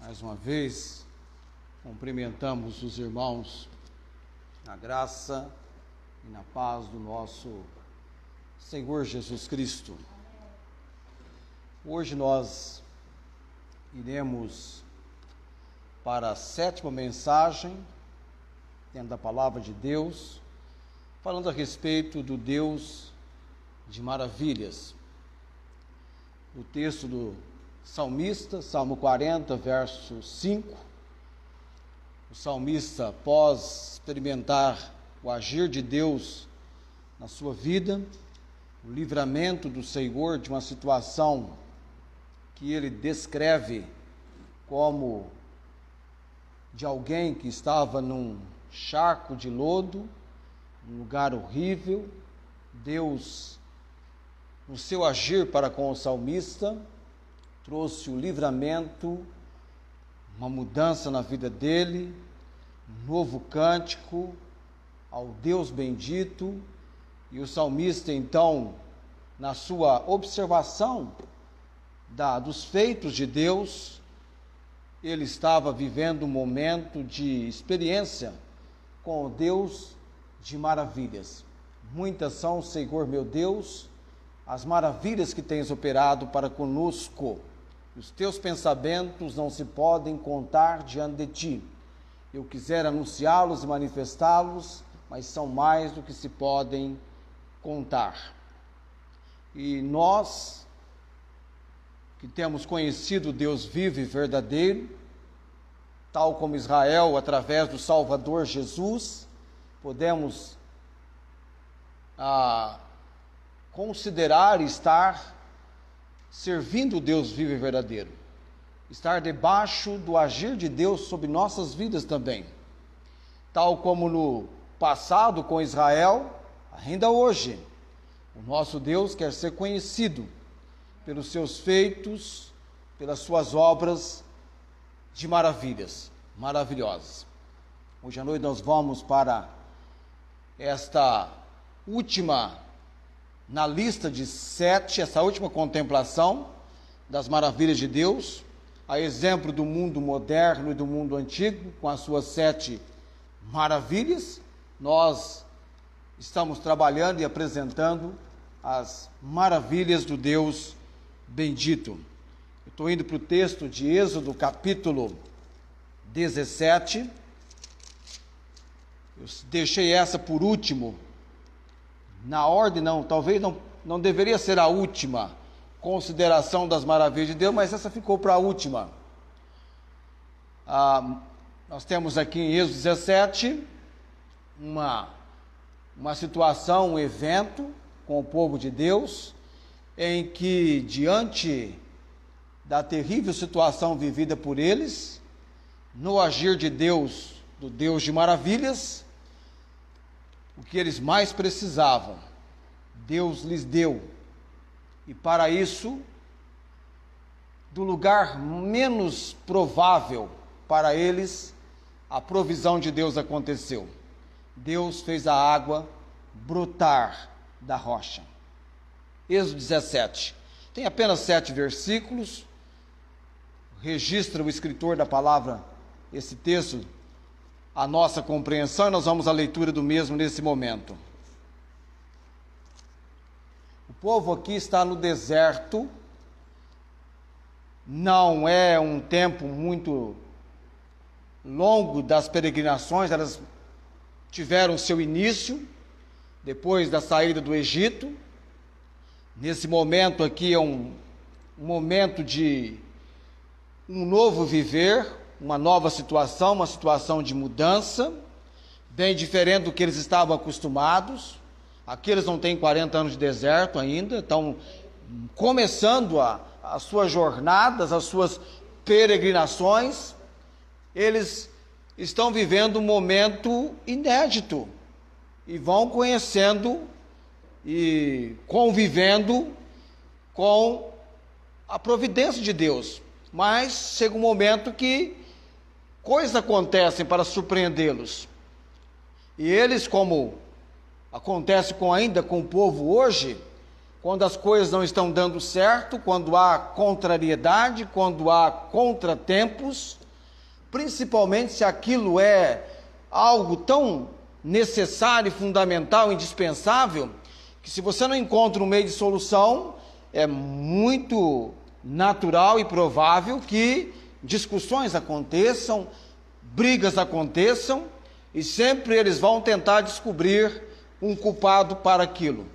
Mais uma vez, cumprimentamos os irmãos na graça e na paz do nosso Senhor Jesus Cristo. Hoje nós iremos para a 7ª mensagem, dentro da Palavra de Deus, falando a respeito do Deus de maravilhas. O texto do salmista, Salmo 40, verso 5, o salmista, após experimentar o agir de Deus na sua vida, o livramento do Senhor de uma situação que ele descreve como de alguém que estava num charco de lodo, um lugar horrível. Deus, no seu agir para com o salmista, trouxe o livramento, uma mudança na vida dele, um novo cântico ao Deus bendito. E o salmista, então, na sua observação dos feitos de Deus, ele estava vivendo um momento de experiência com o Deus de maravilhas. Muitas são, Senhor meu Deus, as maravilhas que tens operado para conosco. Os teus pensamentos não se podem contar diante de ti. Eu quisera anunciá-los e manifestá-los, mas são mais do que se podem contar. E nós, que temos conhecido o Deus vivo e verdadeiro, tal como Israel, através do Salvador Jesus, podemos considerar estar servindo o Deus vivo e verdadeiro, estar debaixo do agir de Deus sobre nossas vidas também, tal como no passado com Israel, ainda hoje, o nosso Deus quer ser conhecido pelos seus feitos, pelas suas obras de maravilhas, maravilhosas. Hoje à noite nós vamos para esta última na lista de 7, essa última contemplação das maravilhas de Deus, a exemplo do mundo moderno e do mundo antigo, com as suas 7 maravilhas. Nós estamos trabalhando e apresentando as maravilhas do Deus bendito. Eu estou indo para o texto de Êxodo, capítulo 17. Eu deixei essa por último, na ordem não, talvez não deveria ser a última consideração das maravilhas de Deus, mas essa ficou para a última. Nós temos aqui em Êxodo 17 uma situação, um evento com o povo de Deus, em que, diante da terrível situação vivida por eles, no agir de Deus, do Deus de maravilhas, o que eles mais precisavam, Deus lhes deu. E para isso, do lugar menos provável para eles, a provisão de Deus aconteceu. Deus fez a água brotar da rocha. Êxodo 17. Tem apenas 7 versículos. Registra o escritor da palavra esse texto, a nossa compreensão, e nós vamos à leitura do mesmo nesse momento. O povo aqui está no deserto, não é um tempo muito longo das peregrinações, elas tiveram seu início depois da saída do Egito. Nesse momento aqui é um momento de um novo viver, uma nova situação, uma situação de mudança, bem diferente do que eles estavam acostumados. Aqui eles não têm 40 anos de deserto ainda, estão começando as suas jornadas, as suas peregrinações. Eles estão vivendo um momento inédito e vão conhecendo e convivendo com a providência de Deus. Mas chega um momento que coisas acontecem para surpreendê-los. E eles, como acontece ainda com o povo hoje, quando as coisas não estão dando certo, quando há contrariedade, quando há contratempos, principalmente se aquilo é algo tão necessário, fundamental, indispensável, que se você não encontra um meio de solução, é muito natural e provável que discussões aconteçam, brigas aconteçam, e sempre eles vão tentar descobrir um culpado para aquilo.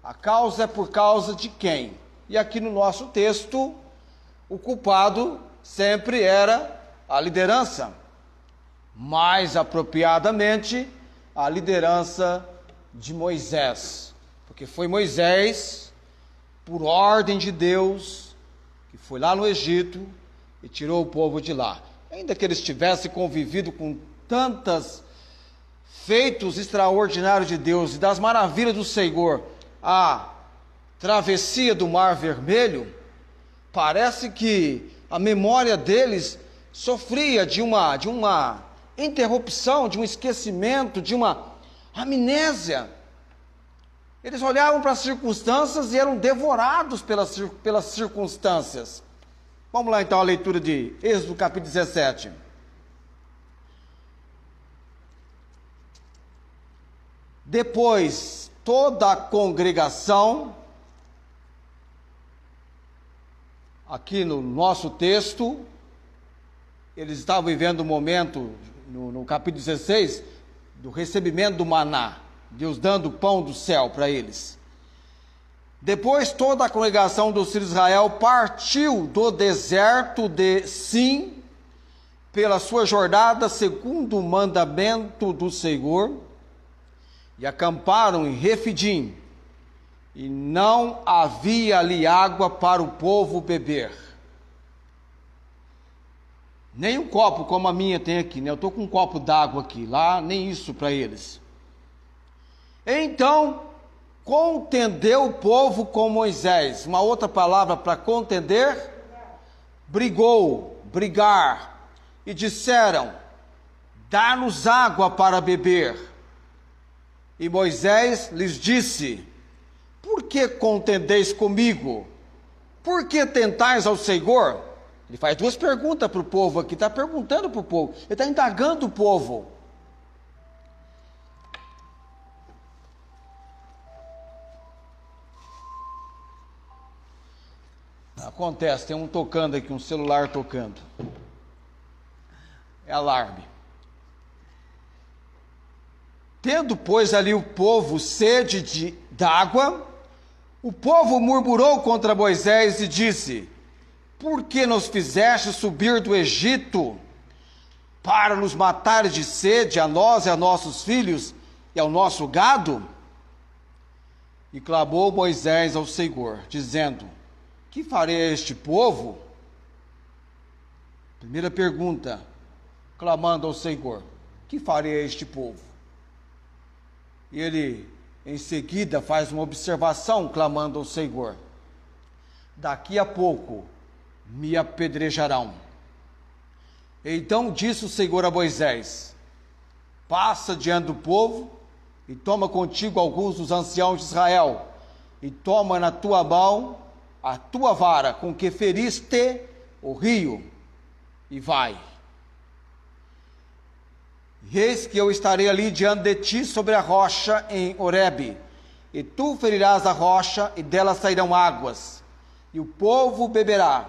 A causa é por causa de quem? E aqui no nosso texto, o culpado sempre era a liderança, mais apropriadamente a liderança de Moisés, porque foi Moisés, por ordem de Deus, que foi lá no Egito e tirou o povo de lá. Ainda que eles tivessem convivido com tantos feitos extraordinários de Deus e das maravilhas do Senhor, a travessia do Mar Vermelho, parece que a memória deles sofria de uma interrupção, de um esquecimento, de uma amnésia. Eles olhavam para as circunstâncias e eram devorados pelas circunstâncias. Vamos lá então a leitura de Êxodo capítulo 17. Depois, toda a congregação, aqui no nosso texto, eles estavam vivendo um momento, no capítulo 16, do recebimento do maná, Deus dando o pão do céu para eles. Depois toda a congregação dos filhos de Israel partiu do deserto de Sim, pela sua jornada segundo o mandamento do Senhor, e acamparam em Refidim, e não havia ali água para o povo beber. Nem um copo como a minha tem aqui, né? Eu estou com um copo d'água aqui, lá nem isso para eles. Então, contendeu o povo com Moisés. Uma outra palavra para contender? Brigou, brigar. E disseram, dá-nos água para beber. E Moisés lhes disse, por que contendeis comigo? Por que tentais ao Senhor? Ele faz duas perguntas para o povo aqui, está perguntando para o povo, ele está indagando o povo. Acontece, tem um tocando aqui, um celular tocando. É alarme. Tendo, pois, ali o povo sede d'água, o povo murmurou contra Moisés e disse, por que nos fizeste subir do Egito para nos matar de sede a nós e a nossos filhos e ao nosso gado? E clamou Moisés ao Senhor, dizendo, que farei a este povo? Primeira pergunta, clamando ao Senhor, que farei a este povo? E ele, em seguida, faz uma observação, clamando ao Senhor, daqui a pouco me apedrejarão. Então disse o Senhor a Moisés, passa diante do povo e toma contigo alguns dos anciãos de Israel, e toma na tua mão a tua vara com que feriste o rio, e vai. Eis que eu estarei ali diante de ti sobre a rocha em Horebe, e tu ferirás a rocha, e dela sairão águas, e o povo beberá.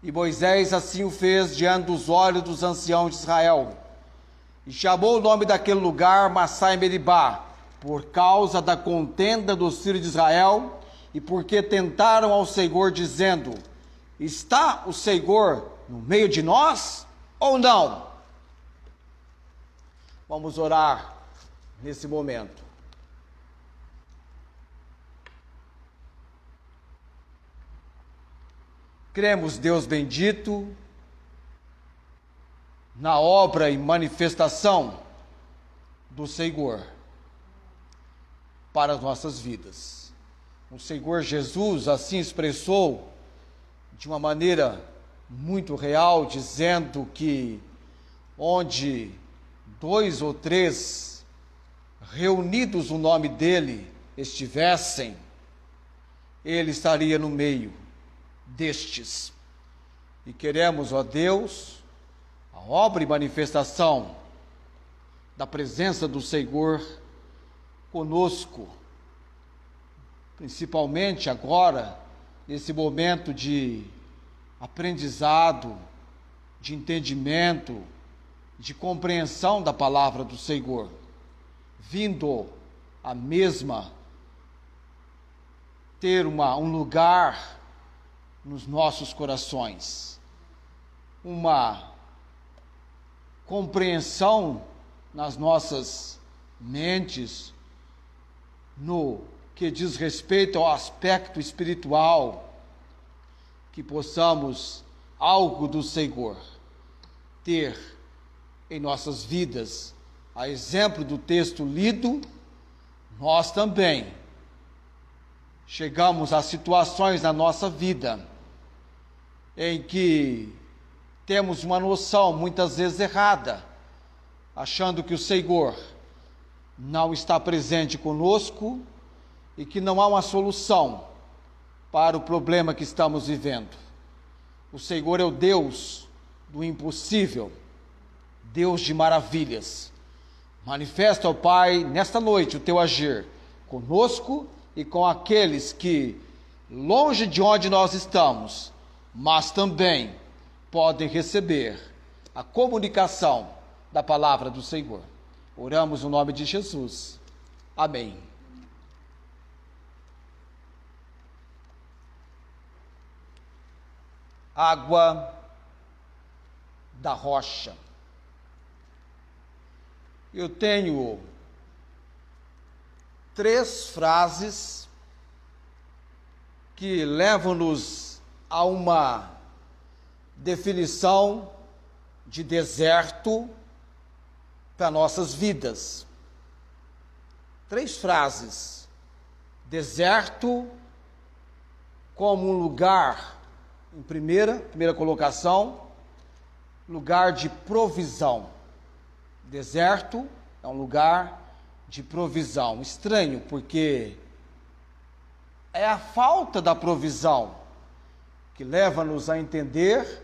E Moisés assim o fez diante dos olhos dos anciãos de Israel, e chamou o nome daquele lugar Massá e Meribá, por causa da contenda dos filhos de Israel, e porque tentaram ao Senhor, dizendo, está o Senhor no meio de nós, ou não? Vamos orar nesse momento. Cremos, Deus bendito, na obra e manifestação do Senhor para as nossas vidas. O Senhor Jesus assim expressou de uma maneira muito real, dizendo que onde 2 ou 3 reunidos no nome dele estivessem, Ele estaria no meio destes. E queremos, ó Deus, a obra e manifestação da presença do Senhor conosco, principalmente agora, nesse momento de aprendizado, de entendimento, de compreensão da palavra do Senhor, vindo a mesma ter um lugar nos nossos corações, uma compreensão nas nossas mentes, no que diz respeito ao aspecto espiritual, que possamos algo do Senhor ter em nossas vidas. A exemplo do texto lido, nós também chegamos a situações na nossa vida em que temos uma noção muitas vezes errada, achando que o Senhor não está presente conosco e que não há uma solução para o problema que estamos vivendo. O Senhor é o Deus do impossível, Deus de maravilhas. Manifesta, ó Pai, nesta noite o teu agir conosco e com aqueles que, longe de onde nós estamos, mas também podem receber a comunicação da palavra do Senhor. Oramos no nome de Jesus. Amém. Água da rocha. Eu tenho 3 frases que levam-nos a uma definição de deserto para nossas vidas. 3 frases. Deserto como um lugar, em primeira colocação, lugar de provisão. Deserto é um lugar de provisão. Estranho, porque é a falta da provisão que leva-nos a entender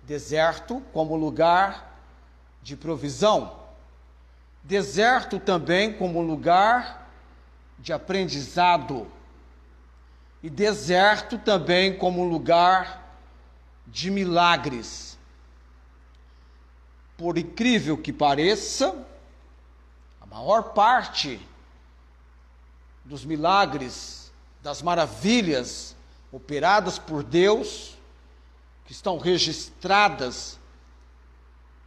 deserto como lugar de provisão. Deserto também como lugar de aprendizado. E deserto também como lugar de milagres. Por incrível que pareça, a maior parte dos milagres, das maravilhas operadas por Deus, que estão registradas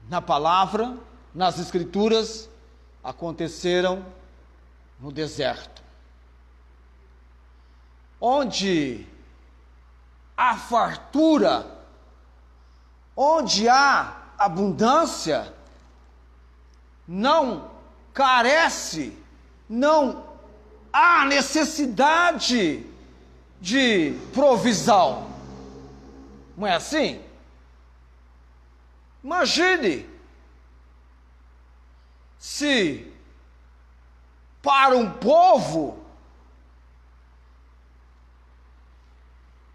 na palavra, nas Escrituras, aconteceram no deserto. Onde há fartura, onde há abundância, não carece, não há necessidade de provisão. Não é assim? Imagine se para um povo,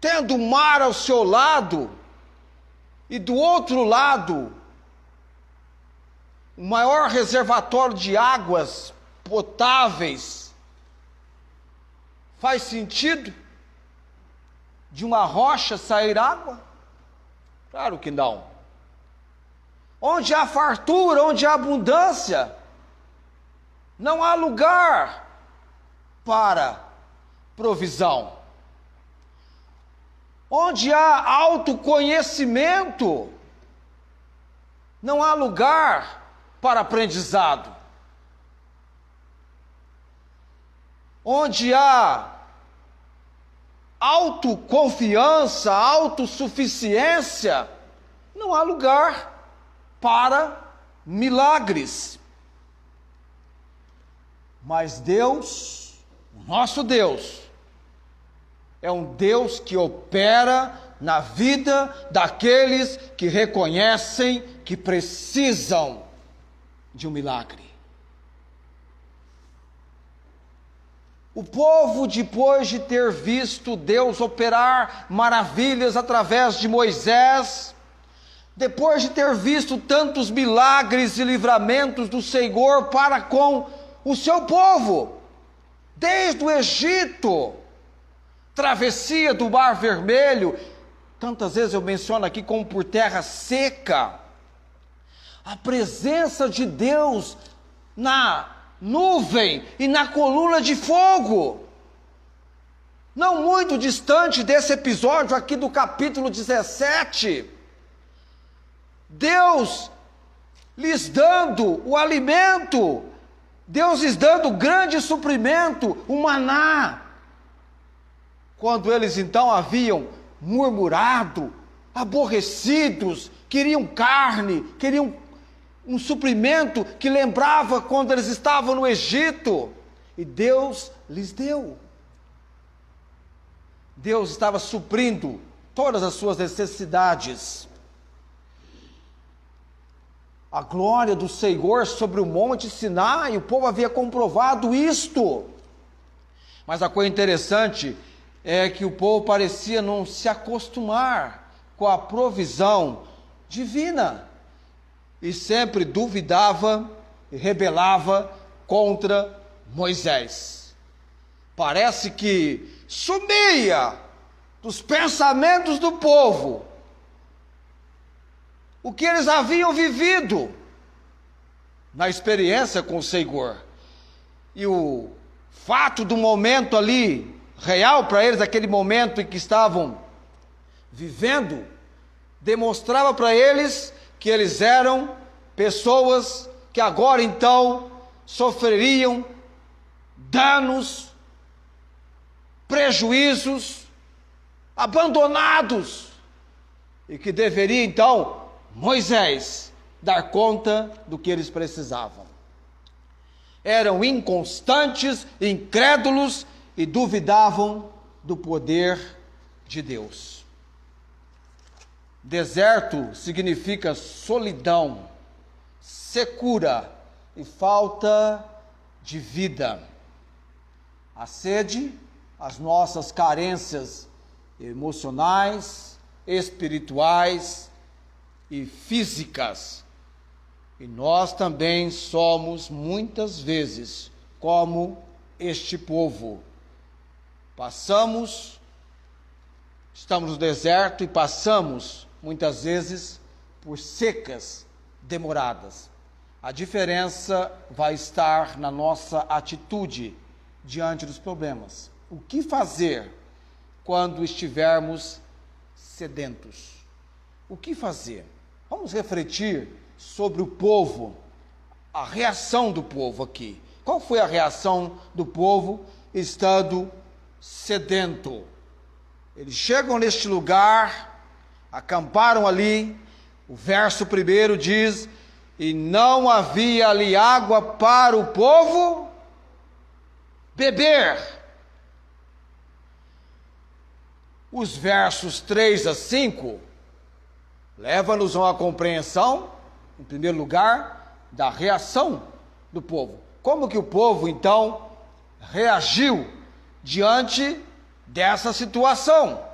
tendo o mar ao seu lado e do outro lado o maior reservatório de águas potáveis, faz sentido de uma rocha sair água? Claro que não. Onde há fartura, onde há abundância, não há lugar para provisão. Onde há autoconhecimento, não há lugar para aprendizado. Onde há autoconfiança, autossuficiência, não há lugar para milagres. Mas Deus, o nosso Deus, é um Deus que opera na vida daqueles que reconhecem que precisam de um milagre. O povo, depois de ter visto Deus operar maravilhas através de Moisés, depois de ter visto tantos milagres e livramentos do Senhor para com o seu povo, desde o Egito, travessia do Mar Vermelho, tantas vezes eu menciono aqui como por terra seca, a presença de Deus na nuvem e na coluna de fogo, não muito distante desse episódio aqui do capítulo 17, Deus lhes dando o alimento, Deus lhes dando grande suprimento, o maná, quando eles então haviam murmurado, aborrecidos, queriam carne, queriam um suprimento que lembrava quando eles estavam no Egito, e Deus lhes deu. Deus estava suprindo todas as suas necessidades. A glória do Senhor sobre o monte Sinai, o povo havia comprovado isto. Mas a coisa interessante é que o povo parecia não se acostumar com a provisão divina, e sempre duvidava e rebelava contra Moisés. Parece que sumia dos pensamentos do povo o que eles haviam vivido na experiência com o Senhor. E o fato do momento ali, real para eles, aquele momento em que estavam vivendo, demonstrava para eles que eles eram pessoas que agora então sofreriam danos, prejuízos, abandonados, e que deveria então Moisés dar conta do que eles precisavam. Eram inconstantes, incrédulos e duvidavam do poder de Deus. Deserto significa solidão, secura e falta de vida. A sede, as nossas carências emocionais, espirituais e físicas. E nós também somos muitas vezes como este povo. Estamos no deserto e passamos muitas vezes por secas demoradas. A diferença vai estar na nossa atitude diante dos problemas. O que fazer quando estivermos sedentos? O que fazer? Vamos refletir sobre o povo, a reação do povo aqui. Qual foi a reação do povo estando sedento? Eles chegam neste lugar, acamparam ali, o verso 1 diz, e não havia ali água para o povo beber. Os versos 3 a 5 levam-nos a uma compreensão, em primeiro lugar, da reação do povo. Como que o povo, então, reagiu diante dessa situação?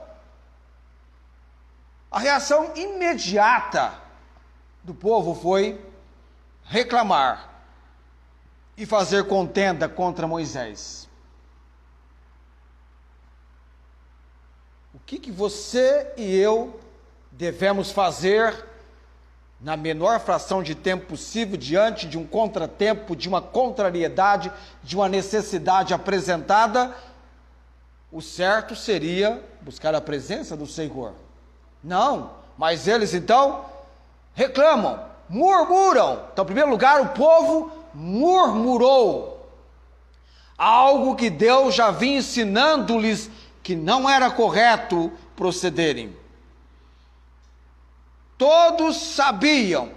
A reação imediata do povo foi reclamar e fazer contenda contra Moisés. O que você e eu devemos fazer na menor fração de tempo possível diante de um contratempo, de uma contrariedade, de uma necessidade apresentada? O certo seria buscar a presença do Senhor. Não, mas eles então reclamam, murmuram. Então, em primeiro lugar, o povo murmurou. Algo que Deus já vinha ensinando-lhes que não era correto procederem. Todos sabiam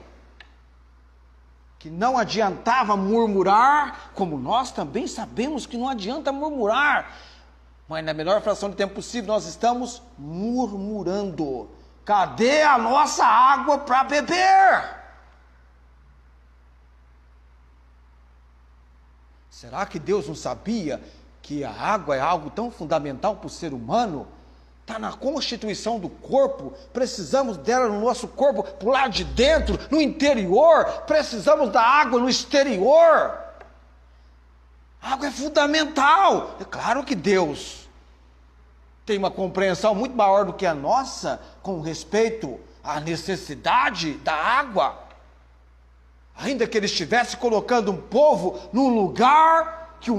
que não adiantava murmurar, como nós também sabemos que não adianta murmurar. Mas na menor fração de tempo possível nós estamos murmurando. Cadê a nossa água para beber? Será que Deus não sabia que a água é algo tão fundamental para o ser humano, está na constituição do corpo, precisamos dela no nosso corpo, para o lado de dentro, no interior, precisamos da água no exterior. A água é fundamental. É claro que Deus tem uma compreensão muito maior do que a nossa com respeito à necessidade da água. Ainda que Ele estivesse colocando um povo num lugar que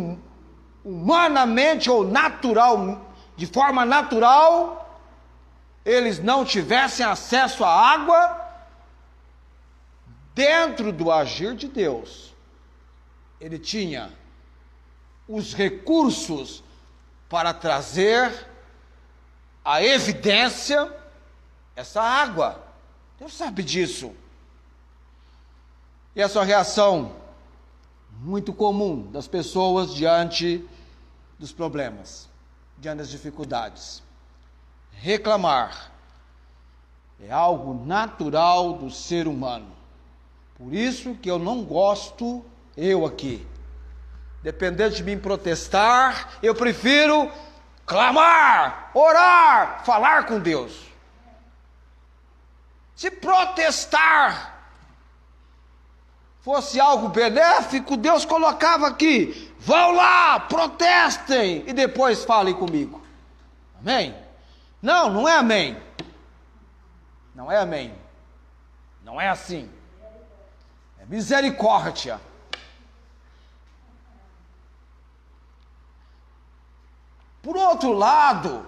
humanamente ou natural, de forma natural, eles não tivessem acesso à água, dentro do agir de Deus, Ele tinha os recursos para trazer à evidência essa água. Deus sabe disso. E essa é uma reação muito comum das pessoas diante dos problemas, diante das dificuldades. Reclamar é algo natural do ser humano. Por isso que eu não gosto, eu aqui, dependendo de mim protestar, eu prefiro clamar, orar, falar com Deus. Se protestar fosse algo benéfico, Deus colocava aqui: vão lá, protestem e depois falem comigo. Amém? Não, não é amém. Não é amém. Não é assim. É misericórdia. Por outro lado,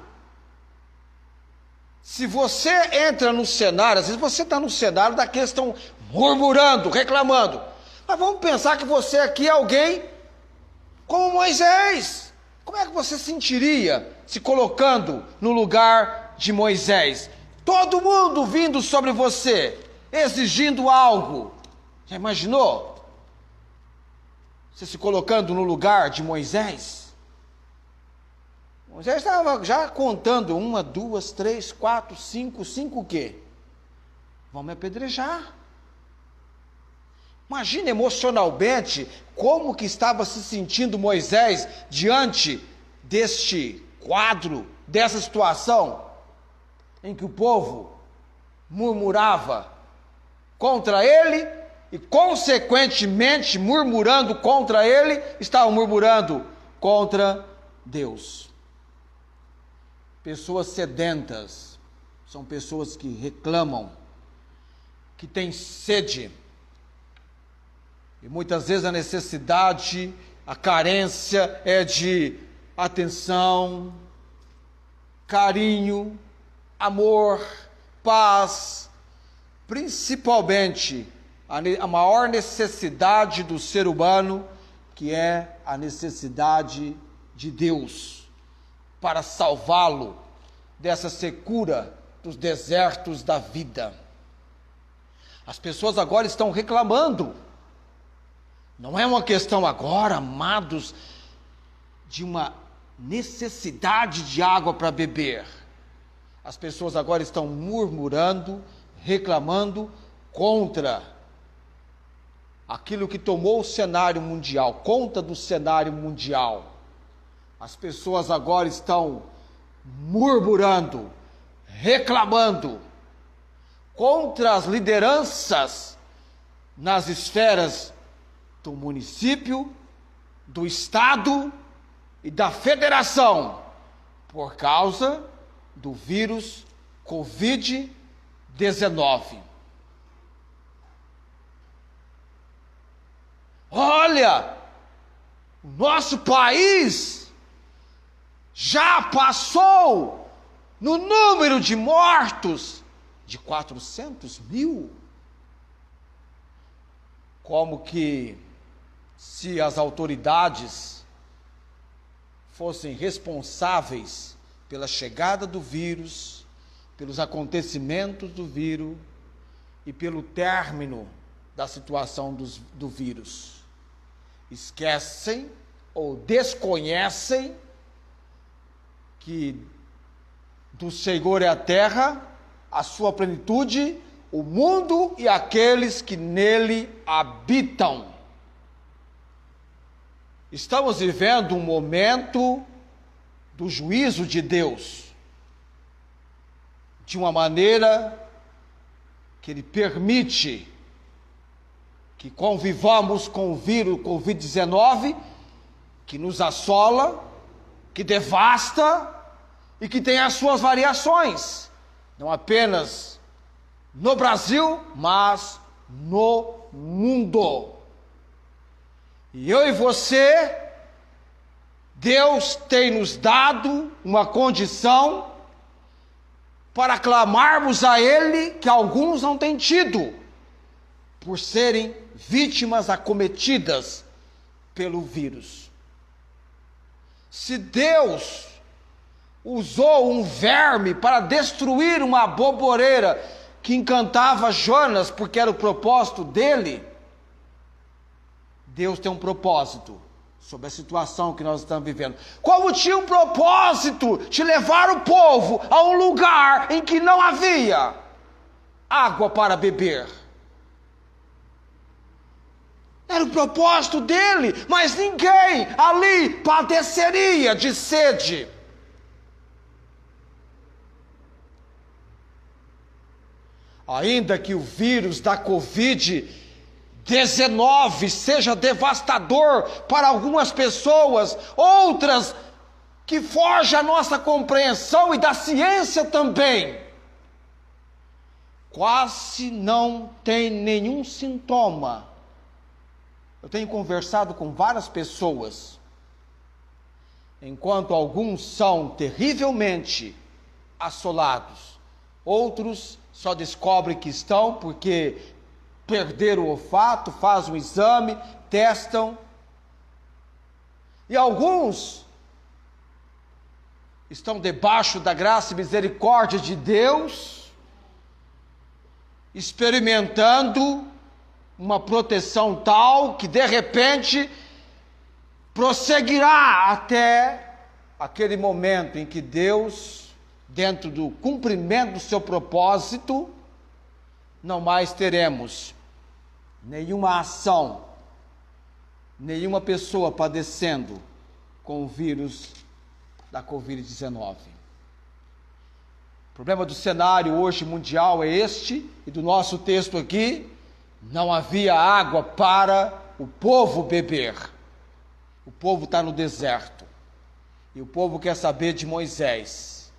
se você entra no cenário, às vezes você está no cenário daqueles que estão murmurando, reclamando, mas vamos pensar que você aqui é alguém como Moisés. Como é que você sentiria se colocando no lugar de Moisés? Todo mundo vindo sobre você, exigindo algo. Já imaginou? Você se colocando no lugar de Moisés? Moisés estava já contando 1, 2, 3, 4, 5 o quê? Vão me apedrejar. Imagina emocionalmente como que estava se sentindo Moisés diante deste quadro, dessa situação, em que o povo murmurava contra ele e, consequentemente, murmurando contra ele, estavam murmurando contra Deus. Pessoas sedentas são pessoas que reclamam, que têm sede. E muitas vezes a necessidade, a carência é de atenção, carinho, amor, paz. Principalmente a maior necessidade do ser humano, que é a necessidade de Deus, para salvá-lo dessa secura dos desertos da vida. As pessoas agora estão reclamando. Não é uma questão agora, amados, de uma necessidade de água para beber. As pessoas agora estão murmurando, reclamando contra aquilo que tomou o cenário mundial, conta do cenário mundial. As pessoas agora estão murmurando, reclamando contra as lideranças nas esferas do município, do estado e da federação, por causa do vírus Covid-19. Olha, o nosso país já passou no número de mortos de 400 mil. Como que se as autoridades fossem responsáveis pela chegada do vírus, pelos acontecimentos do vírus e pelo término da situação do vírus. Esquecem ou desconhecem que do Senhor é a terra, a sua plenitude, o mundo e aqueles que nele habitam. Estamos vivendo um momento do juízo de Deus, de uma maneira que Ele permite que convivamos com o vírus Covid-19, que nos assola, que devasta e que tem as suas variações, não apenas no Brasil, mas no mundo. E eu e você, Deus tem nos dado uma condição para clamarmos a Ele que alguns não têm tido, por serem vítimas acometidas pelo vírus. Se Deus usou um verme para destruir uma aboboreira que encantava Jonas, porque era o propósito dele, Deus tem um propósito sobre a situação que nós estamos vivendo. Como tinha um propósito de levar o povo a um lugar em que não havia água para beber. Era o propósito dele, mas ninguém ali padeceria de sede. Ainda que o vírus da Covid-19 seja devastador para algumas pessoas, outras que foge à nossa compreensão e da ciência também, quase não tem nenhum sintoma. Eu tenho conversado com várias pessoas, enquanto alguns são terrivelmente assolados, outros só descobrem que estão porque perderam o olfato, fazem um exame, testam. E alguns estão debaixo da graça e misericórdia de Deus, experimentando uma proteção tal que de repente prosseguirá até aquele momento em que Deus, dentro do cumprimento do seu propósito, não mais teremos nenhuma ação, nenhuma pessoa padecendo com o vírus da Covid-19. O problema do cenário hoje mundial é este, e do nosso texto aqui: não havia água para o povo beber. O povo está no deserto. E o povo quer saber de Moisés: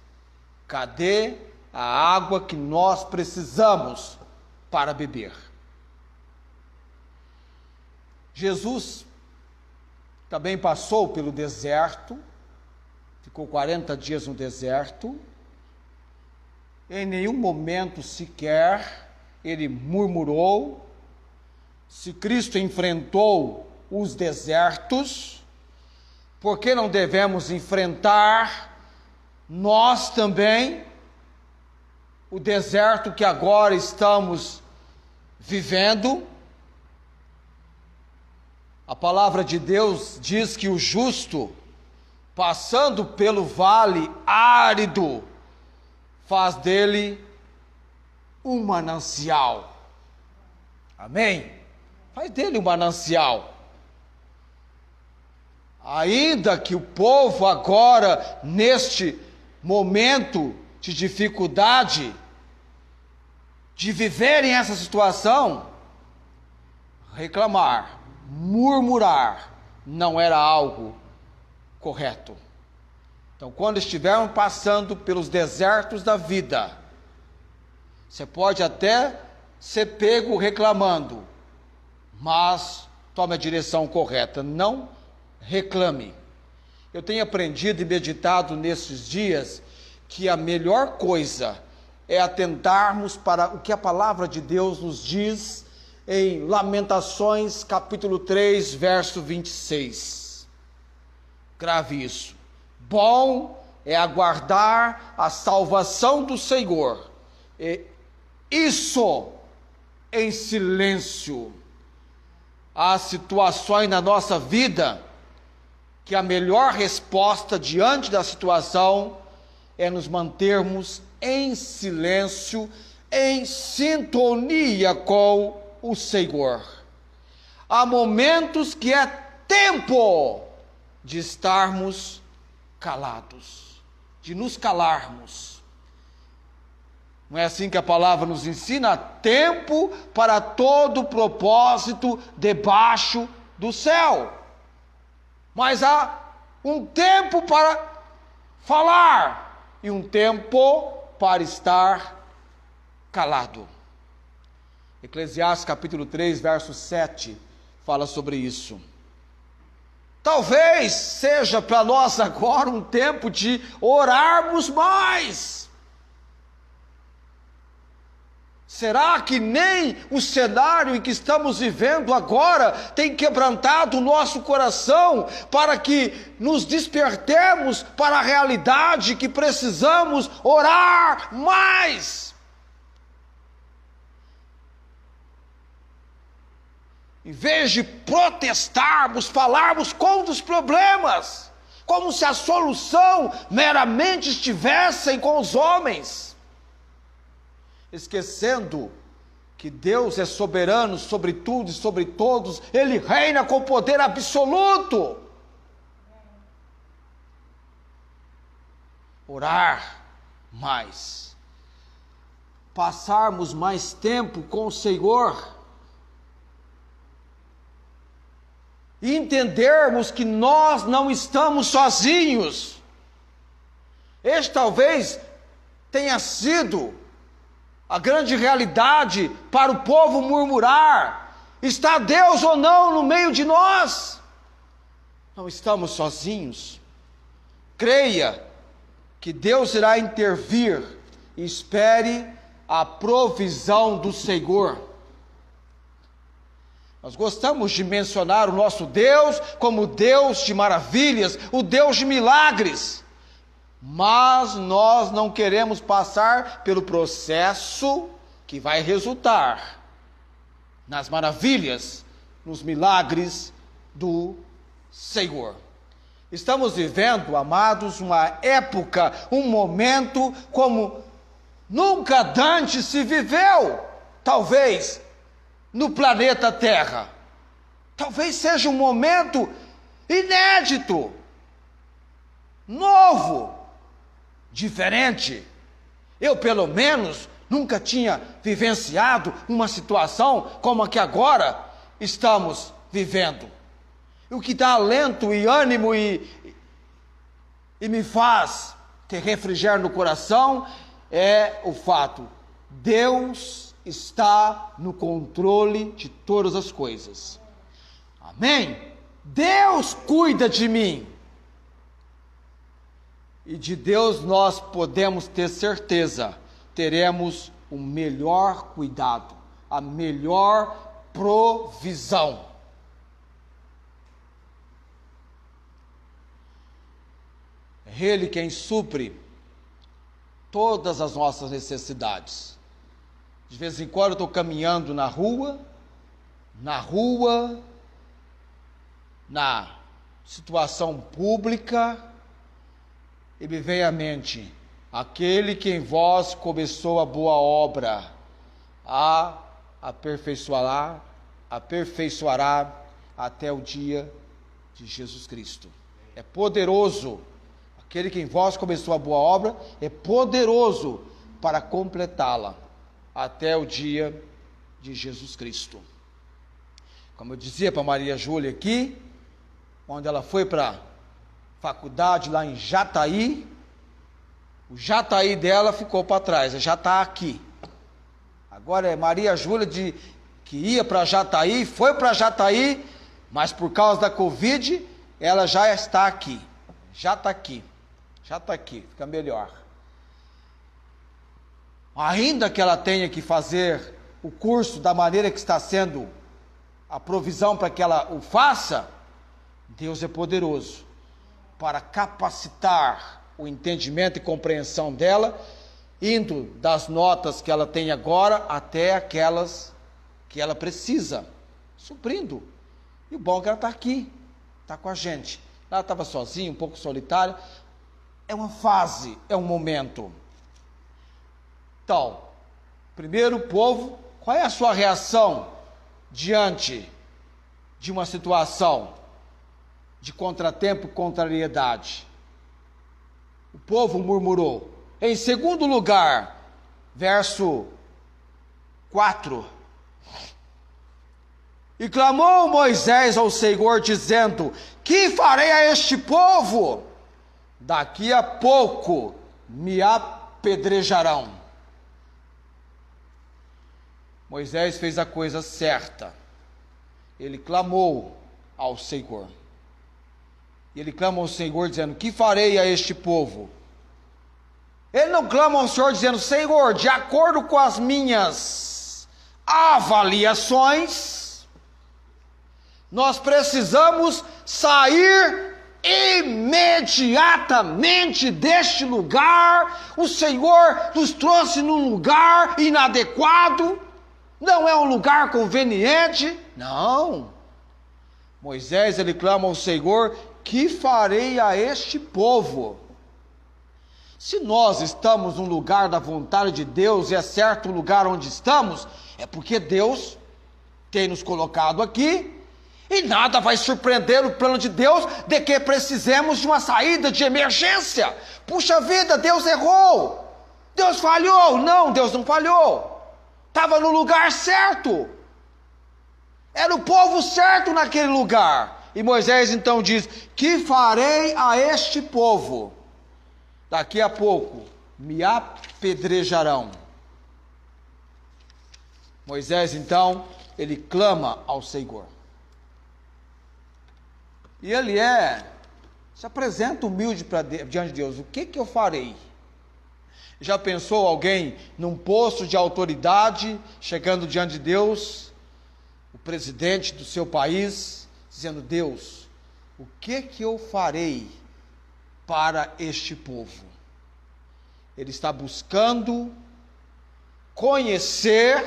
cadê a água que nós precisamos para beber? Jesus também passou pelo deserto, ficou 40 dias no deserto. Em nenhum momento sequer ele murmurou. Se Cristo enfrentou os desertos, por que não devemos enfrentar nós também o deserto que agora estamos vivendo? A palavra de Deus diz que o justo, passando pelo vale árido, faz dele um manancial. Amém? Faz dele um manancial. Ainda que o povo agora, neste momento de dificuldade, de viverem essa situação, reclamar, murmurar, não era algo correto. Então, quando estivermos passando pelos desertos da vida, você pode até ser pego reclamando, mas tome a direção correta, não reclame. Eu tenho aprendido e meditado nesses dias que a melhor coisa é atentarmos para o que a palavra de Deus nos diz em Lamentações capítulo 3, verso 26. Grave isso. Bom é aguardar a salvação do Senhor, e isso em silêncio. Há situações na nossa vida que a melhor resposta diante da situação é nos mantermos em silêncio, em sintonia com o Senhor. Há momentos que é tempo de estarmos calados, de nos calarmos. Não é assim que a palavra nos ensina? Há tempo para todo propósito debaixo do céu. Mas há um tempo para falar e um tempo para estar calado. Eclesiastes capítulo 3, verso 7, fala sobre isso. Talvez seja para nós agora um tempo de orarmos mais. Será que nem o cenário em que estamos vivendo agora tem quebrantado o nosso coração para que nos despertemos para a realidade que precisamos orar mais? Em vez de protestarmos, falarmos contra os problemas, como se a solução meramente estivesse com os homens, esquecendo que Deus é soberano sobre tudo e sobre todos, Ele reina com poder absoluto. Orar mais, passarmos mais tempo com o Senhor, e entendermos que nós não estamos sozinhos. Este talvez tenha sido a grande realidade para o povo murmurar: está Deus ou não no meio de nós? Não estamos sozinhos. Creia que Deus irá intervir e espere a provisão do Senhor. Nós gostamos de mencionar o nosso Deus como Deus de maravilhas, o Deus de milagres. Mas nós não queremos passar pelo processo que vai resultar nas maravilhas, nos milagres do Senhor. Estamos vivendo, amados, uma época, um momento como nunca antes se viveu, talvez, no planeta Terra. Talvez seja um momento inédito, novo, diferente. Eu, pelo menos, nunca tinha vivenciado uma situação como a que agora estamos vivendo. O que dá alento e ânimo e me faz ter refrigério no coração é o fato: Deus está no controle de todas as coisas. Amém? Deus cuida de mim. E de Deus nós podemos ter certeza, teremos o melhor cuidado, a melhor provisão. É Ele quem supre todas as nossas necessidades. De vez em quando eu estou caminhando na rua, na situação pública, e me vem à mente: aquele que em vós começou a boa obra, a aperfeiçoará até o dia de Jesus Cristo. É poderoso. Aquele que em vós começou a boa obra é poderoso para completá-la até o dia de Jesus Cristo. Como eu dizia para Maria Júlia aqui, quando ela foi para faculdade lá em Jataí, o Jataí dela ficou para trás, já está aqui. Agora é Maria Júlia que ia para Jataí, foi para Jataí, mas por causa da Covid, ela já está aqui. Já está aqui, fica melhor. Ainda que ela tenha que fazer o curso da maneira que está sendo a provisão para que ela o faça, Deus é poderoso para capacitar o entendimento e compreensão dela, indo das notas que ela tem agora até aquelas que ela precisa, suprindo. E o bom é que ela está aqui, está com a gente. Ela estava sozinha, um pouco solitária. É uma fase, é um momento. Então, primeiro o povo, qual é a sua reação diante de uma situação? de contratempo e contrariedade. O povo murmurou. Em segundo lugar, verso 4. E clamou Moisés ao Senhor, dizendo: que farei a este povo? Daqui a pouco me apedrejarão. Moisés fez a coisa certa. Ele clamou ao Senhor. Ele clama ao Senhor dizendo: que farei a este povo? Ele não clama ao Senhor dizendo: Senhor, de acordo com as minhas avaliações, nós precisamos sair imediatamente deste lugar. O Senhor nos trouxe num lugar inadequado, não é um lugar conveniente. Não. Moisés, ele clama ao Senhor: que farei a este povo? Se nós estamos num lugar da vontade de Deus, e é certo o lugar onde estamos, é porque Deus tem nos colocado aqui, e nada vai surpreender o plano de Deus de que precisemos de uma saída de emergência. Puxa vida, Deus errou, Deus falhou. Não, Deus não falhou, estava no lugar certo, era o povo certo naquele lugar. E Moisés então diz: que farei a este povo? Daqui a pouco me apedrejarão. Moisés então, ele clama ao Senhor. E ele se apresenta humilde diante de Deus. O que eu farei? Já pensou alguém num posto de autoridade, chegando diante de Deus, o presidente do seu país, dizendo: Deus, o que eu farei para este povo? Ele está buscando conhecer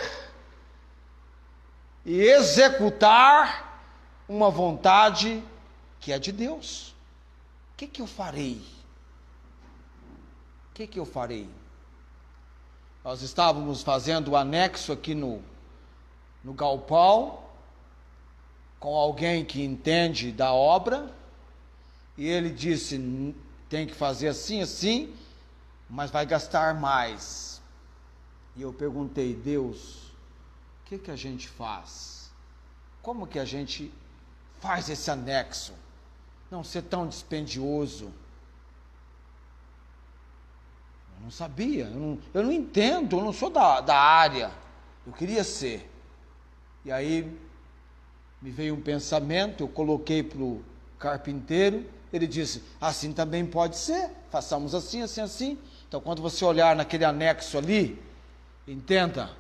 e executar uma vontade que é de Deus. O que eu farei? O que eu farei? Nós estávamos fazendo o anexo aqui no galpão, com alguém que entende da obra, e ele disse: tem que fazer assim, assim, mas vai gastar mais. E eu perguntei: Deus, o que a gente faz? Como que a gente faz esse anexo não ser tão dispendioso? Eu não sabia, eu não entendo, eu não sou da área, eu queria ser. E aí me veio um pensamento, eu coloquei para o carpinteiro, ele disse: assim também pode ser, façamos assim, assim, assim. Então, quando você olhar naquele anexo ali, entenda,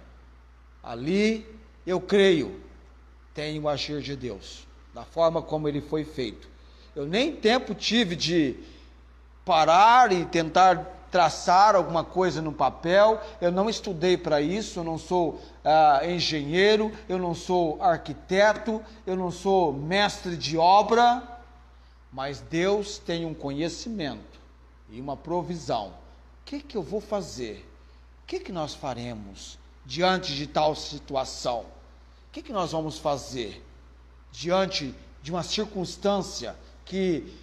ali, eu creio, tem o agir de Deus, da forma como ele foi feito. Eu nem tempo tive de parar e tentar traçar alguma coisa no papel. Eu não estudei para isso, eu não sou engenheiro, eu não sou arquiteto, eu não sou mestre de obra, mas Deus tem um conhecimento e uma provisão. O que eu vou fazer? O que nós faremos diante de tal situação? O que nós vamos fazer diante de uma circunstância que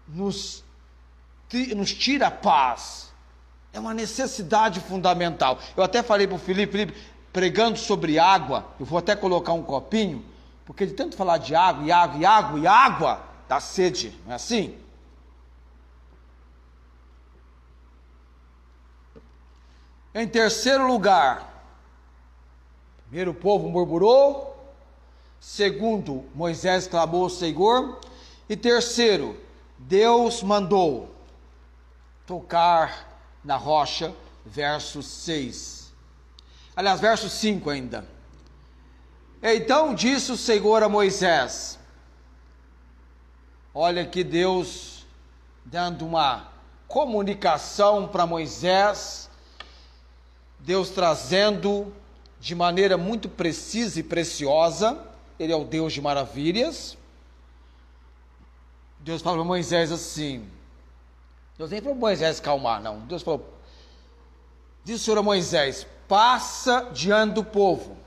nos tira a paz? É uma necessidade fundamental. Eu até falei para o Felipe, pregando sobre água, eu vou até colocar um copinho, porque de tanto falar de água, e água, e água, e água, dá sede, não é assim? Em terceiro lugar, primeiro o povo murmurou, segundo, Moisés clamou ao Senhor, e terceiro, Deus mandou tocar na rocha, verso 6. Aliás, verso 5 ainda. Então disse o Senhor a Moisés, olha aqui Deus dando uma comunicação para Moisés, Deus trazendo de maneira muito precisa e preciosa. Ele é o Deus de maravilhas. Deus falou para Moisés assim, Deus nem falou para Moisés calmar, não. Deus falou, disse o Senhor a Moisés, passa diante do povo.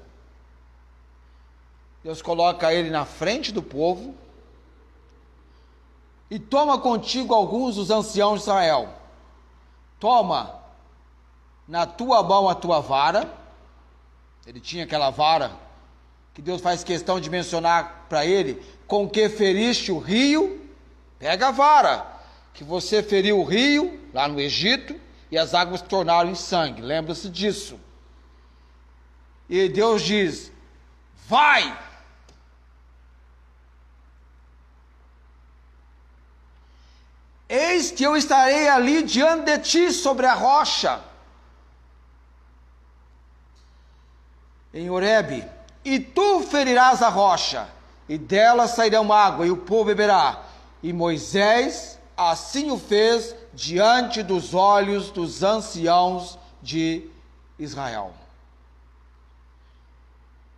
Deus coloca ele na frente do povo, e toma contigo alguns dos anciãos de Israel. Toma na tua mão a tua vara. Ele tinha aquela vara que Deus faz questão de mencionar para ele, com que feriste o rio. Pega a vara que você feriu o rio lá no Egito e as águas se tornaram em sangue. Lembra-se disso. E Deus diz: vai! Eis que eu estarei ali diante de ti sobre a rocha, em Horebe, e tu ferirás a rocha, e dela sairão água, e o povo beberá. E Moisés assim o fez diante dos olhos dos anciãos de Israel.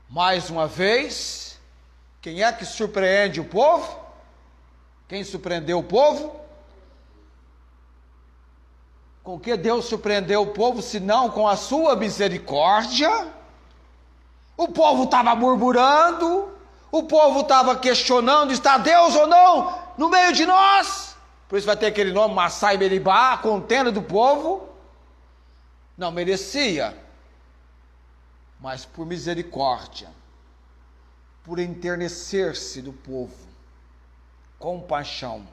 Mais uma vez, quem é que surpreende o povo? Quem surpreendeu o povo? Com que Deus surpreendeu o povo, senão com a sua misericórdia? O povo estava murmurando, o povo estava questionando, está Deus ou não no meio de nós? Por isso vai ter aquele nome, Massá e Meribá, a contenda do povo. Não merecia, mas por misericórdia, por enternecer-se do povo, compaixão,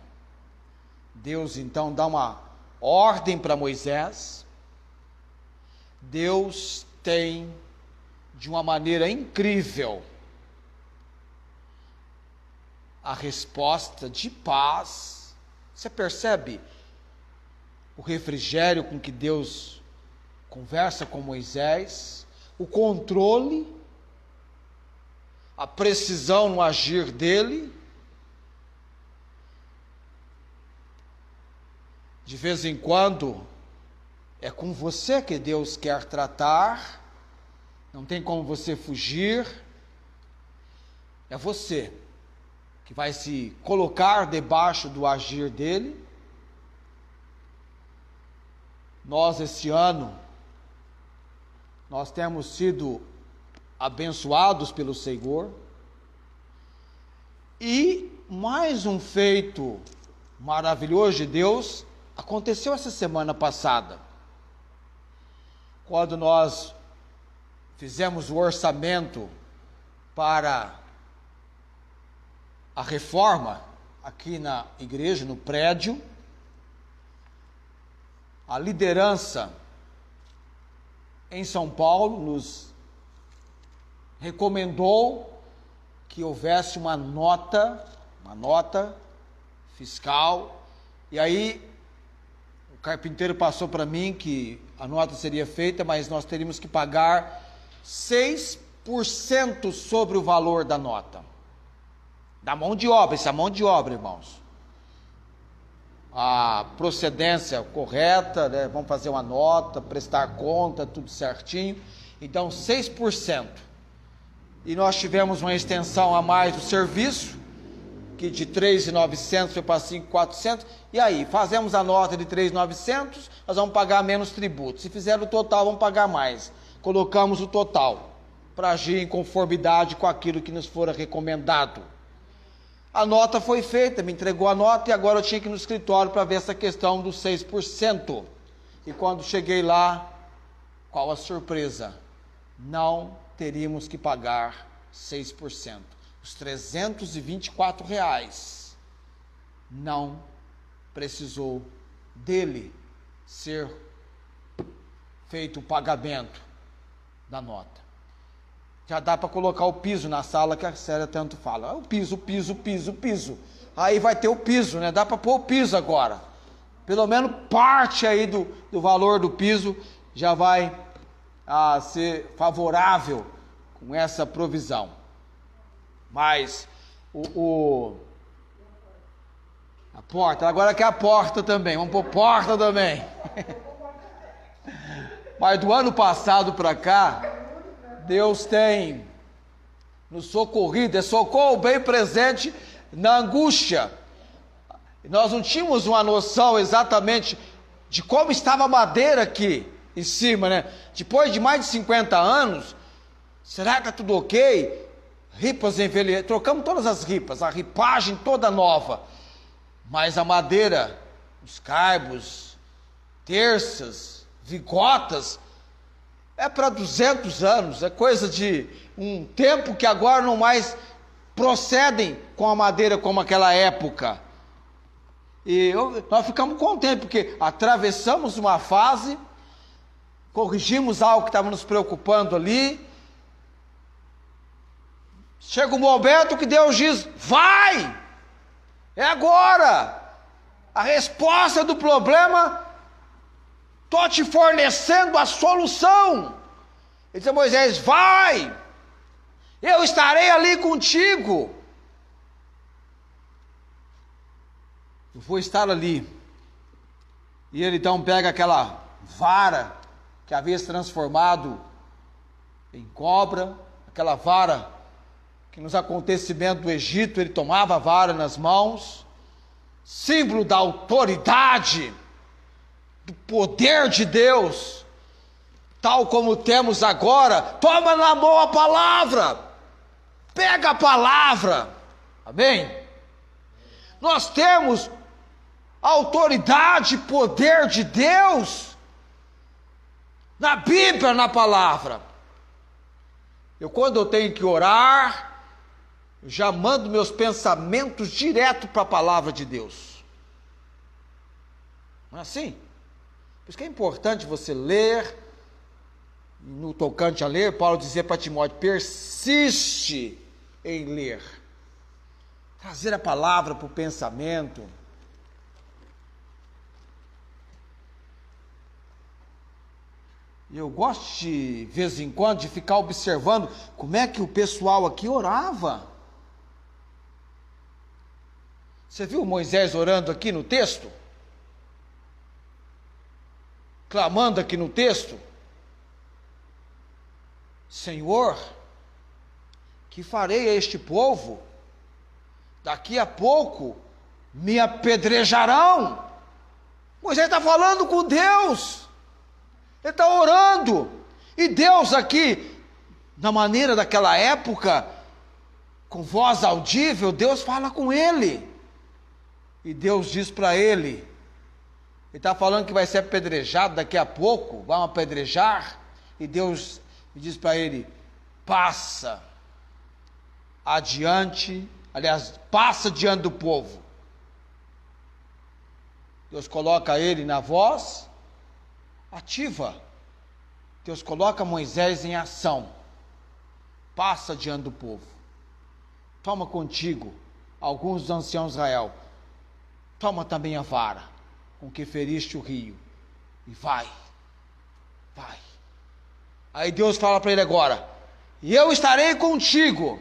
Deus então dá uma ordem para Moisés. Deus tem, de uma maneira incrível, a resposta de paz. Você percebe o refrigério com que Deus conversa com Moisés, o controle, a precisão no agir dele. De vez em quando, é com você que Deus quer tratar, não tem como você fugir, é você que vai se colocar debaixo do agir dele. Nós, esse ano, nós temos sido abençoados pelo Senhor, e mais um feito maravilhoso de Deus aconteceu essa semana passada, quando nós fizemos o orçamento para a reforma aqui na igreja, no prédio. A liderança em São Paulo nos recomendou que houvesse uma nota fiscal, e aí o carpinteiro passou para mim que a nota seria feita, mas nós teríamos que pagar 6% sobre o valor da nota, da mão de obra. Isso é mão de obra, irmãos. A procedência correta, né? Vamos fazer uma nota, prestar conta, tudo certinho. Então, 6%. E nós tivemos uma extensão a mais do serviço, que de 3.900 foi para 5.400. E aí, fazemos a nota de 3.900, nós vamos pagar menos tributo. Se fizer o total, vamos pagar mais. Colocamos o total, para agir em conformidade com aquilo que nos fora recomendado. A nota foi feita, me entregou a nota, e agora eu tinha que ir no escritório para ver essa questão dos 6%. E quando cheguei lá, qual a surpresa? Não teríamos que pagar 6%. Os R$324 não precisou dele ser feito o pagamento da nota. Já dá para colocar o piso na sala, que a Célia tanto fala. O piso. Aí vai ter o piso, né? Dá para pôr o piso agora. Pelo menos parte aí do valor do piso já vai ser favorável com essa provisão. Mas a porta, agora quer a porta também. Vamos pôr porta também. Mas do ano passado para cá, Deus tem nos socorrido, é socorro bem presente na angústia. Nós não tínhamos uma noção exatamente de como estava a madeira aqui em cima, né? Depois de mais de 50 anos, será que está tudo ok? Ripas envelhecidas, trocamos todas as ripas, a ripagem toda nova. Mas a madeira, os caibros, terças, vigotas, é para 200 anos, é coisa de um tempo que agora não mais procedem com a madeira como aquela época. E nós ficamos contentes, porque atravessamos uma fase, corrigimos algo que estava nos preocupando ali. Chega um momento que Deus diz: vai! É agora! A resposta do problema, estou te fornecendo a solução. Ele diz a Moisés: vai! Eu estarei ali contigo. Eu vou estar ali. E ele então pega aquela vara que havia se transformado em cobra, aquela vara que nos acontecimentos do Egito ele tomava a vara nas mãos, símbolo da autoridade, do poder de Deus, tal como temos agora. Toma na mão a palavra, pega a palavra, amém? Nós temos a autoridade e poder de Deus na Bíblia, na palavra. Quando eu tenho que orar, eu já mando meus pensamentos direto para a palavra de Deus. Não é assim? Por isso que é importante você ler. No tocante a ler, Paulo dizia para Timóteo: persiste em ler. Trazer a palavra para o pensamento. Eu gosto de vez em quando de ficar observando como é que o pessoal aqui orava. Você viu Moisés orando aqui no texto? Clamando aqui no texto: Senhor, que farei a este povo? Daqui a pouco me apedrejarão. Moisés está falando com Deus. Ele está orando. E Deus aqui, na maneira daquela época, com voz audível, Deus fala com ele. E Deus diz para ele, ele está falando que vai ser apedrejado daqui a pouco, vão apedrejar, e Deus diz para ele: passa adiante, aliás, passa diante do povo. Deus coloca ele na voz ativa. Deus coloca Moisés em ação. Passa diante do povo. Toma contigo alguns dos anciãos de Israel. Toma também a vara com que feriste o rio. E vai. Vai. Aí Deus fala para ele agora: e eu estarei contigo.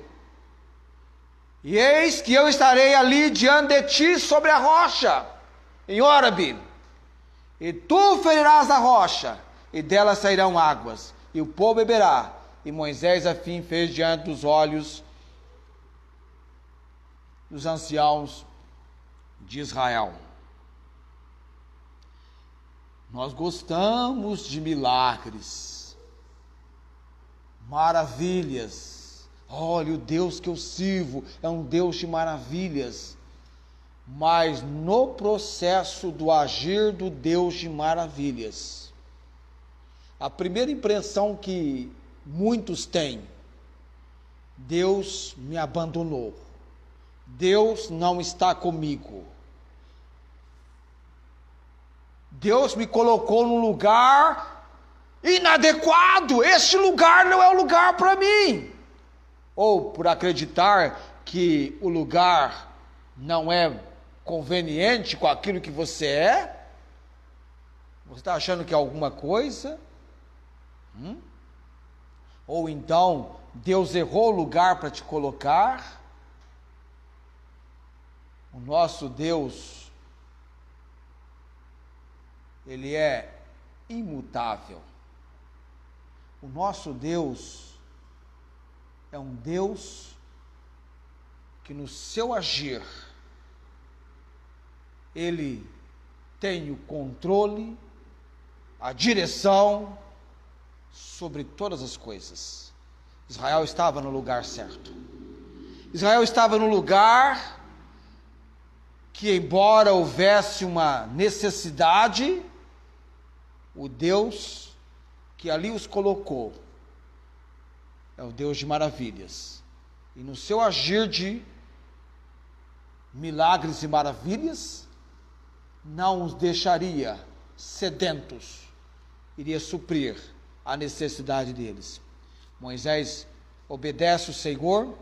E eis que eu estarei ali diante de ti sobre a rocha, em Horebe. E tu ferirás a rocha, e dela sairão águas, e o povo beberá. E Moisés assim fez diante dos olhos dos anciãos de Israel. Nós gostamos de milagres, maravilhas. Olha, o Deus que eu sirvo é um Deus de maravilhas. Mas no processo do agir do Deus de maravilhas, a primeira impressão que muitos têm: Deus me abandonou, Deus não está comigo, Deus me colocou num lugar inadequado, este lugar não é o lugar para mim. Ou por acreditar que o lugar não é conveniente com aquilo que você é, você está achando que é alguma coisa, ou então Deus errou o lugar para te colocar. O nosso Deus, Ele é imutável. O nosso Deus é um Deus que no seu agir, Ele tem o controle, a direção sobre todas as coisas. Israel estava no lugar certo. Israel estava no lugar que, embora houvesse uma necessidade, o Deus que ali os colocou é o Deus de maravilhas. E no seu agir de milagres e maravilhas, não os deixaria sedentos, iria suprir a necessidade deles. Moisés obedece o Senhor,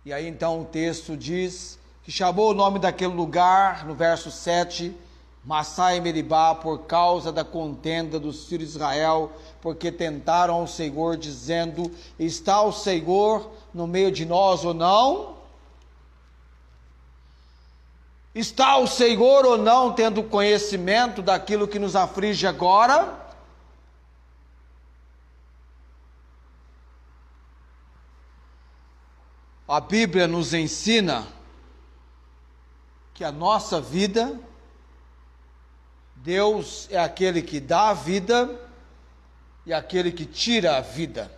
e aí então o texto diz que chamou o nome daquele lugar, no verso 7, Massá e Meribá, por causa da contenda dos filhos de Israel, porque tentaram ao Senhor, dizendo: está o Senhor no meio de nós ou não? Está o Senhor ou não tendo conhecimento daquilo que nos aflige agora? A Bíblia nos ensina que a nossa vida, Deus é aquele que dá a vida e aquele que tira a vida.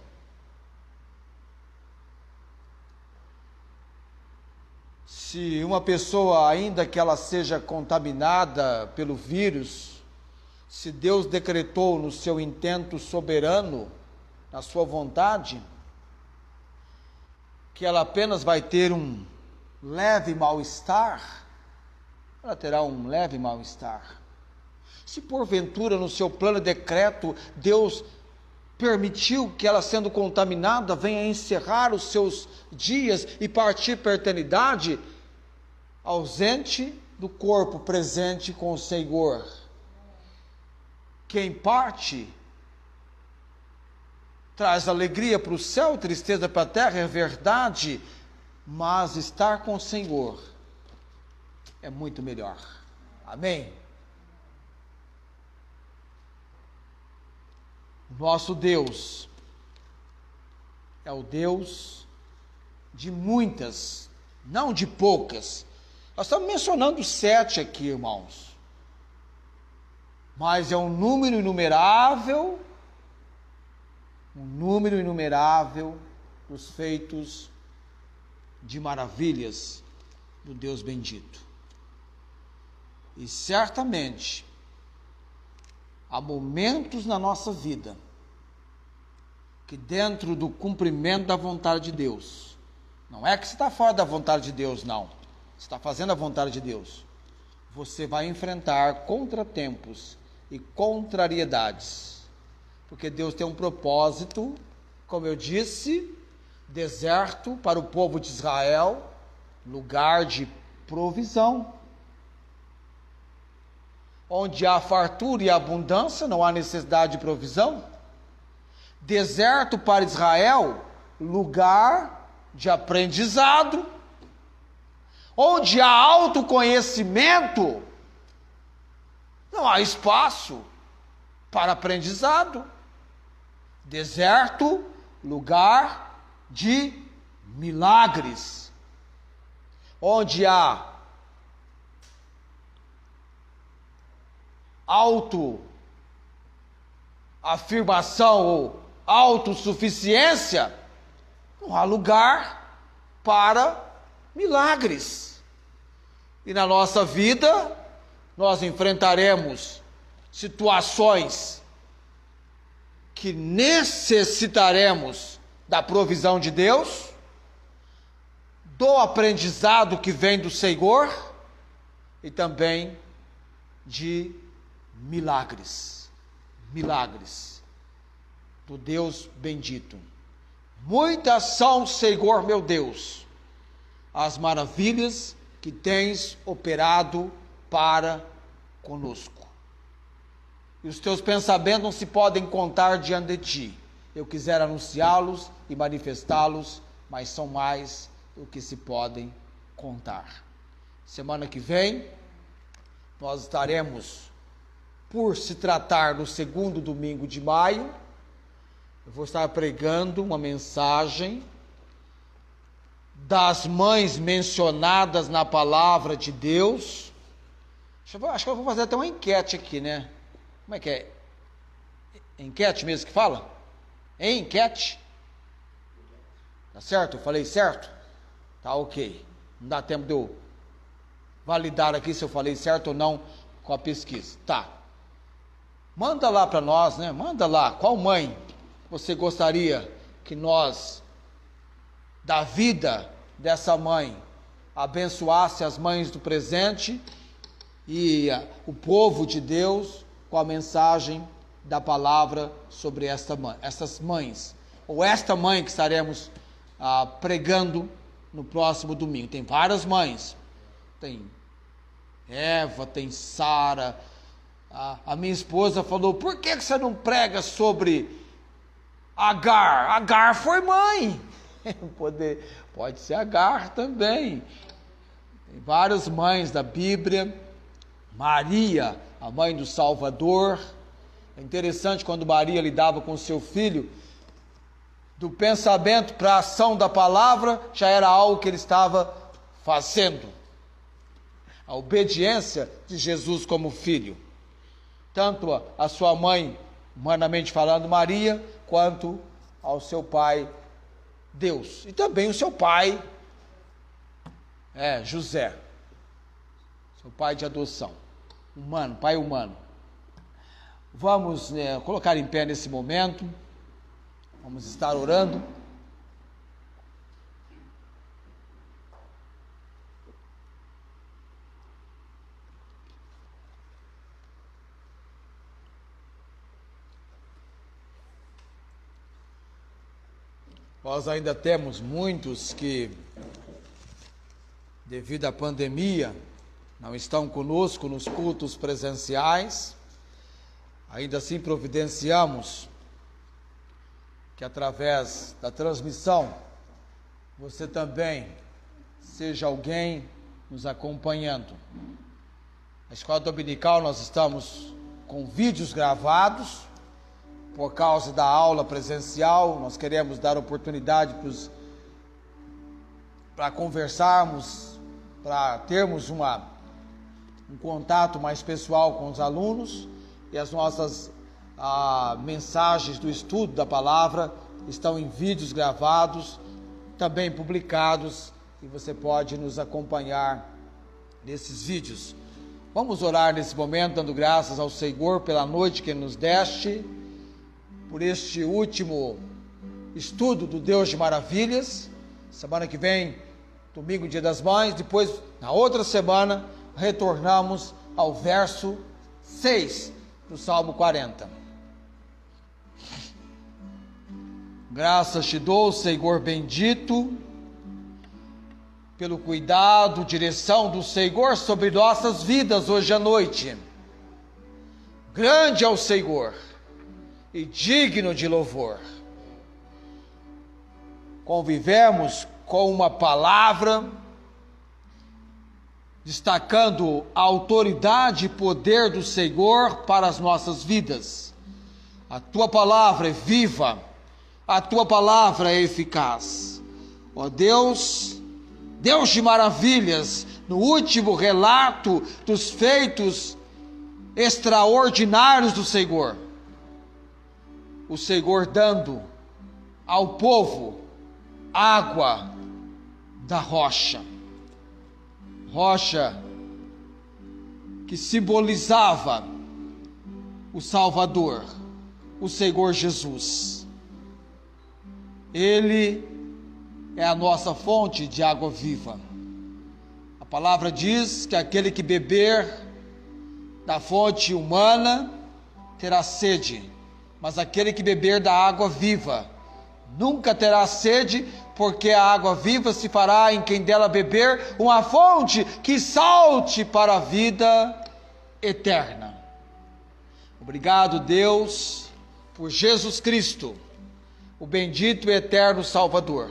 Se uma pessoa, ainda que ela seja contaminada pelo vírus, se Deus decretou no seu intento soberano, na sua vontade, que ela apenas vai ter um leve mal-estar, ela terá um leve mal-estar. Se porventura no seu plano e decreto Deus permitiu que ela, sendo contaminada, venha encerrar os seus dias e partir para a eternidade, ausente do corpo, presente com o Senhor. Quem parte traz alegria para o céu e tristeza para a terra, é verdade, mas estar com o Senhor é muito melhor. Amém? Nosso Deus é o Deus de muitas, não de poucas. Nós estamos mencionando 7 aqui, irmãos. Mas é um número inumerável dos feitos de maravilhas do Deus bendito. E certamente há momentos na nossa vida que, dentro do cumprimento da vontade de Deus, não é que você está fora da vontade de Deus, não. Você está fazendo a vontade de Deus. Você vai enfrentar contratempos e contrariedades. Porque Deus tem um propósito, como eu disse, deserto para o povo de Israel, lugar de provisão. Onde há fartura e abundância, não há necessidade de provisão. Deserto para Israel, lugar de aprendizado. Onde há autoconhecimento, não há espaço para aprendizado. Deserto, lugar de milagres. Onde há autoafirmação ou autossuficiência, não há lugar para milagres. E na nossa vida, nós enfrentaremos situações que necessitaremos da provisão de Deus, do aprendizado que vem do Senhor e também de milagres do Deus bendito. Muitas são, Senhor meu Deus, as maravilhas que tens operado para conosco. E os teus pensamentos não se podem contar diante de ti. Eu quisera anunciá-los e manifestá-los, mas são mais do que se podem contar. Semana que vem, nós estaremos, por se tratar do segundo domingo de maio, eu vou estar pregando uma mensagem das mães mencionadas na palavra de Deus. Acho que eu vou fazer até uma enquete aqui, né? Como é que é? Enquete mesmo que fala? Enquete? Tá certo? Eu falei certo? Tá ok. Não dá tempo de eu validar aqui se eu falei certo ou não com a pesquisa. Tá. Manda lá para nós, né? Manda lá. Qual mãe você gostaria que nós, da vida dessa mãe, abençoasse as mães do presente e o povo de Deus com a mensagem da palavra sobre essas mães, ou esta mãe que estaremos pregando no próximo domingo. Tem várias mães, tem Eva, tem Sara. A minha esposa falou: por que você não prega sobre Agar? Agar foi mãe. Pode ser Agar também. Tem várias mães da Bíblia. Maria, a mãe do Salvador. É interessante quando Maria lidava com seu filho, do pensamento para a ação da palavra, já era algo que ele estava fazendo. A obediência de Jesus como filho. Tanto a sua mãe, humanamente falando, Maria, quanto ao seu pai, Deus. E também o seu pai, José. Seu pai de adoção. Humano, pai humano. Vamos colocar em pé nesse momento. Vamos estar orando. Nós ainda temos muitos que, devido à pandemia, não estão conosco nos cultos presenciais. Ainda assim providenciamos que através da transmissão você também seja alguém nos acompanhando. Na escola dominical nós estamos com vídeos gravados. Por causa da aula presencial, nós queremos dar oportunidade para conversarmos, para termos um contato mais pessoal com os alunos, e as nossas mensagens do estudo da palavra estão em vídeos gravados, também publicados, e você pode nos acompanhar nesses vídeos. Vamos orar nesse momento, dando graças ao Senhor pela noite que nos deste, por este último estudo do Deus de Maravilhas. Semana que vem, domingo, Dia das Mães. Depois, na outra semana, retornamos ao verso 6 do Salmo 40. Graças te dou, Senhor bendito, pelo cuidado, direção do Senhor sobre nossas vidas hoje à noite. Grande é o Senhor e digno de louvor. Convivemos com uma palavra, destacando a autoridade e poder do Senhor para as nossas vidas. A tua palavra é viva, a tua palavra é eficaz. Ó Deus, Deus de maravilhas, no último relato dos feitos extraordinários do Senhor, o Senhor dando ao povo água da rocha, rocha que simbolizava o Salvador, o Senhor Jesus. Ele é a nossa fonte de água viva. A palavra diz que aquele que beber da fonte humana terá sede, mas aquele que beber da água viva nunca terá sede, porque a água viva se fará em quem dela beber uma fonte que salte para a vida eterna. Obrigado, Deus, por Jesus Cristo, o bendito e eterno Salvador.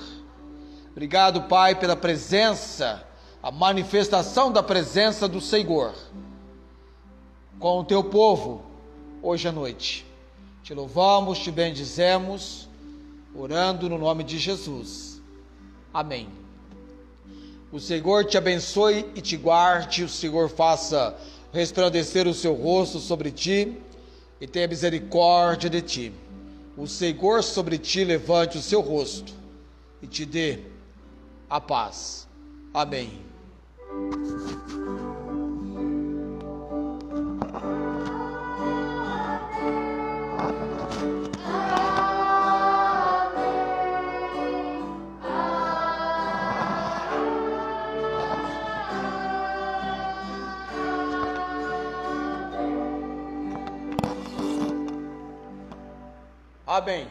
Obrigado, Pai, pela presença, a manifestação da presença do Senhor com o teu povo hoje à noite. Te louvamos, te bendizemos, orando no nome de Jesus. Amém. O Senhor te abençoe e te guarde, o Senhor faça resplandecer o seu rosto sobre ti e tenha misericórdia de ti. O Senhor sobre ti levante o seu rosto e te dê a paz. Amém. Amém.